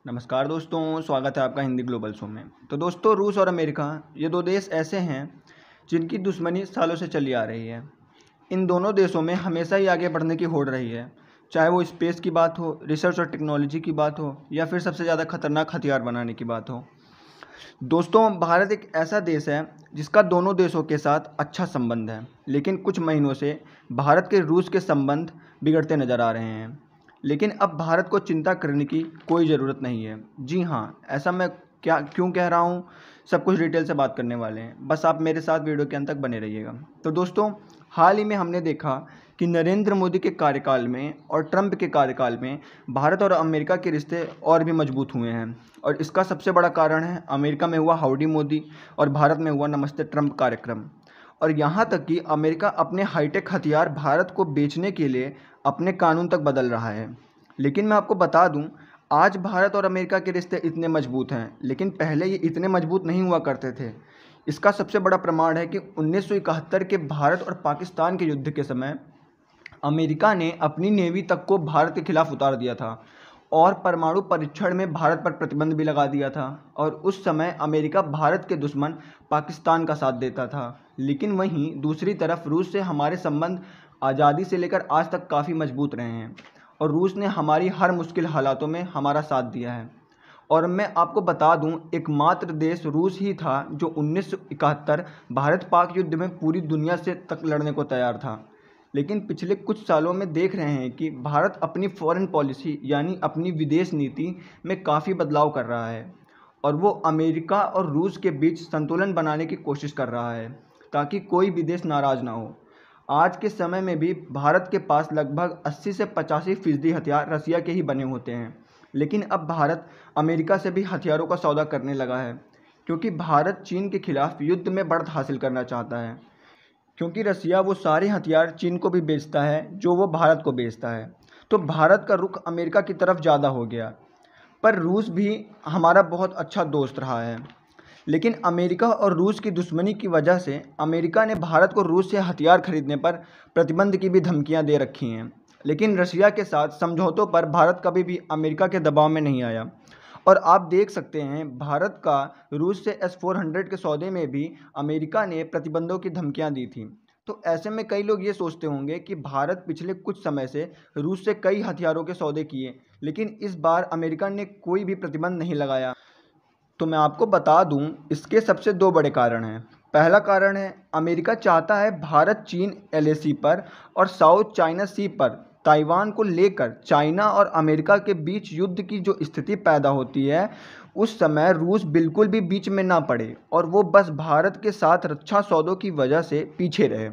नमस्कार दोस्तों, स्वागत है आपका हिंदी ग्लोबल शो में। तो दोस्तों, रूस और अमेरिका ये दो देश ऐसे हैं जिनकी दुश्मनी सालों से चली आ रही है। इन दोनों देशों में हमेशा ही आगे बढ़ने की होड़ रही है, चाहे वो स्पेस की बात हो, रिसर्च और टेक्नोलॉजी की बात हो, या फिर सबसे ज़्यादा खतरनाक हथियार बनाने की बात हो। दोस्तों, भारत एक ऐसा देश है जिसका दोनों देशों के साथ अच्छा संबंध है, लेकिन कुछ महीनों से भारत के रूस के संबंध बिगड़ते नजर आ रहे हैं। लेकिन अब भारत को चिंता करने की कोई ज़रूरत नहीं है। जी हाँ, ऐसा मैं क्यों कह रहा हूँ, सब कुछ डिटेल से बात करने वाले हैं। बस आप मेरे साथ वीडियो के अंत तक बने रहिएगा। तो दोस्तों, हाल ही में हमने देखा कि नरेंद्र मोदी के कार्यकाल में और ट्रंप के कार्यकाल में भारत और अमेरिका के रिश्ते और भी मजबूत हुए हैं। और इसका सबसे बड़ा कारण है अमेरिका में हुआ हाउडी मोदी और भारत में हुआ नमस्ते ट्रंप कार्यक्रम। और यहाँ तक कि अमेरिका अपने हाईटेक हथियार भारत को बेचने के लिए अपने कानून तक बदल रहा है। लेकिन मैं आपको बता दूं, आज भारत और अमेरिका के रिश्ते इतने मजबूत हैं, लेकिन पहले ये इतने मजबूत नहीं हुआ करते थे। इसका सबसे बड़ा प्रमाण है कि 1971 के भारत और पाकिस्तान के युद्ध के समय अमेरिका ने अपनी नेवी तक को भारत के खिलाफ उतार दिया था और परमाणु परीक्षण में भारत पर प्रतिबंध भी लगा दिया था। और उस समय अमेरिका भारत के दुश्मन पाकिस्तान का साथ देता था। लेकिन वहीं दूसरी तरफ रूस से हमारे संबंध आज़ादी से लेकर आज तक काफ़ी मजबूत रहे हैं और रूस ने हमारी हर मुश्किल हालातों में हमारा साथ दिया है। और मैं आपको बता दूं, एकमात्र देश रूस ही था जो 1971 भारत पाक युद्ध में पूरी दुनिया से तक लड़ने को तैयार था। लेकिन पिछले कुछ सालों में देख रहे हैं कि भारत अपनी फॉरेन पॉलिसी यानी अपनी विदेश नीति में काफ़ी बदलाव कर रहा है और वो अमेरिका और रूस के बीच संतुलन बनाने की कोशिश कर रहा है ताकि कोई भी देश नाराज़ ना हो। आज के समय में भी भारत के पास लगभग 80 से 85% हथियार रसिया के ही बने होते हैं। लेकिन अब भारत अमेरिका से भी हथियारों का सौदा करने लगा है, क्योंकि भारत चीन के खिलाफ युद्ध में बढ़त हासिल करना चाहता है। क्योंकि रसिया वो सारे हथियार चीन को भी बेचता है जो वो भारत को बेचता है, तो भारत का रुख अमेरिका की तरफ ज़्यादा हो गया। पर रूस भी हमारा बहुत अच्छा दोस्त रहा है। लेकिन अमेरिका और रूस की दुश्मनी की वजह से अमेरिका ने भारत को रूस से हथियार खरीदने पर प्रतिबंध की भी धमकियां दे रखी हैं। लेकिन रशिया के साथ समझौतों पर भारत कभी भी अमेरिका के दबाव में नहीं आया। और आप देख सकते हैं, भारत का रूस से S-400 के सौदे में भी अमेरिका ने प्रतिबंधों की धमकियां दी थी। तो ऐसे में कई लोग ये सोचते होंगे कि भारत पिछले कुछ समय से रूस से कई हथियारों के सौदे किए, लेकिन इस बार अमेरिका ने कोई भी प्रतिबंध नहीं लगाया। तो मैं आपको बता दूं, इसके सबसे दो बड़े कारण हैं। पहला कारण है, अमेरिका चाहता है भारत चीन LAC पर और साउथ चाइना सी पर ताइवान को लेकर चाइना और अमेरिका के बीच युद्ध की जो स्थिति पैदा होती है, उस समय रूस बिल्कुल भी बीच में ना पड़े और वो बस भारत के साथ रक्षा सौदों की वजह से पीछे रहे।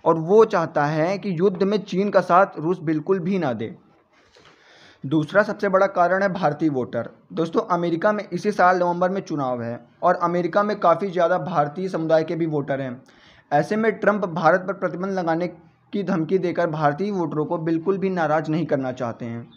और वो चाहता है कि युद्ध में चीन का साथ रूस बिल्कुल भी ना दे। दूसरा सबसे बड़ा कारण है भारतीय वोटर। दोस्तों, अमेरिका में इसी साल नवंबर में चुनाव है और अमेरिका में काफ़ी ज़्यादा भारतीय समुदाय के भी वोटर हैं। ऐसे में ट्रंप भारत पर प्रतिबंध लगाने की धमकी देकर भारतीय वोटरों को बिल्कुल भी नाराज़ नहीं करना चाहते हैं।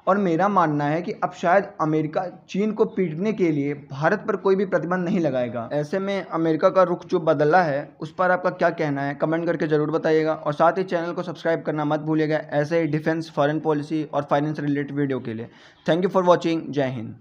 और मेरा मानना है कि अब शायद अमेरिका चीन को पीटने के लिए भारत पर कोई भी प्रतिबंध नहीं लगाएगा। ऐसे में अमेरिका का रुख जो बदला है, उस पर आपका क्या कहना है, कमेंट करके ज़रूर बताइएगा। और साथ ही चैनल को सब्सक्राइब करना मत भूलिएगा ऐसे ही डिफेंस, फॉरेन पॉलिसी और फाइनेंस रिलेटेड वीडियो के लिए। Thank you for watching. जय हिंद।